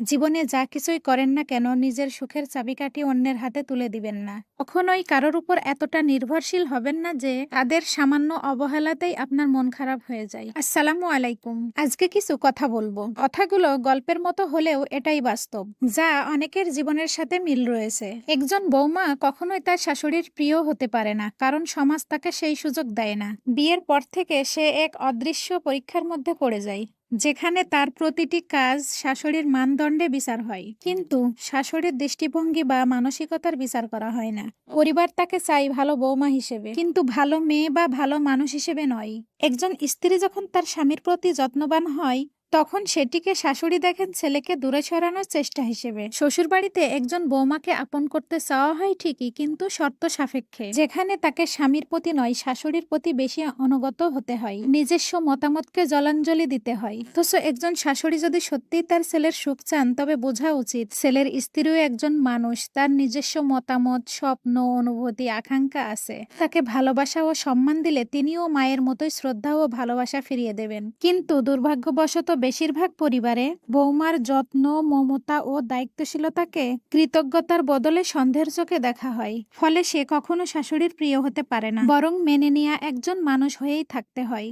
জীবনে যা কিছুই করেন না কেন নিজের সুখের চাবিকাঠি অন্যের হাতে তুলে দিবেন না। কখনোই কারোর উপর এতটা নির্ভরশীল হবেন না যে তাদের সামান্য অবহেলাতেই আপনার মন খারাপ হয়ে যায়। আসসালামু আলাইকুম। আজকে কিছু কথা বলবো। কথাগুলো গল্পের মতো হলেও এটাই বাস্তব, যা অনেকের জীবনের সাথে মিল রয়েছে। একজন বৌমা কখনোই তার শাশুড়ির প্রিয় হতে পারে না, কারণ সমাজ তাকে সেই সুযোগ দেয় না। বিয়ের পর থেকে সে এক অদৃশ্য পরীক্ষার মধ্যে পড়ে যায়, যেখানে তার প্রতিটি কাজ শাশুড়ির মানদণ্ডে বিচার হয়, কিন্তু শাশুড়ির দৃষ্টিভঙ্গি বা মানসিকতার বিচার করা হয় না। পরিবার তাকে চাই ভালো বৌমা হিসেবে, কিন্তু ভালো মেয়ে বা ভালো মানুষ হিসেবে নয়। একজন স্ত্রী যখন তার স্বামীর প্রতি যত্নবান হয়, তখন সেটিকে শাশুড়ি দেখেন ছেলেকে দূরে সরানোর চেষ্টা হিসেবে। শ্বশুরবাড়িতে একজন বৌমাকে আপন করতে চাওয়া হয় ঠিকই, কিন্তু শর্ত সাপেক্ষে, যেখানে তাকে স্বামীর প্রতি নয় শাশুড়ির প্রতি বেশি অনুগত হতে হয়, নিজস্ব মতামতকে জলাঞ্জলি দিতে হয়। অথচ একজন শাশুড়ি যদি সত্যিই তার ছেলের সুখ চান, তবে বোঝা উচিত ছেলের স্ত্রীও একজন মানুষ, তার নিজস্ব মতামত, স্বপ্ন, অনুভূতি, আকাঙ্ক্ষা আছে। তাকে ভালোবাসা ও সম্মান দিলে তিনিও মায়ের মতোই শ্রদ্ধা ও ভালোবাসা ফিরিয়ে দেবেন। কিন্তু দুর্ভাগ্যবশত বেশিরভাগ পরিবারে বৌমার যত্ন, মমতা ও দায়িত্বশীলতাকে কৃতজ্ঞতার বদলে সন্দেহের চোখে দেখা হয়। ফলে সে কখনো শাশুড়ির প্রিয় হতে পারে না, বরং মেনে নেয়া একজন মানুষ হয়েই থাকতে হয়।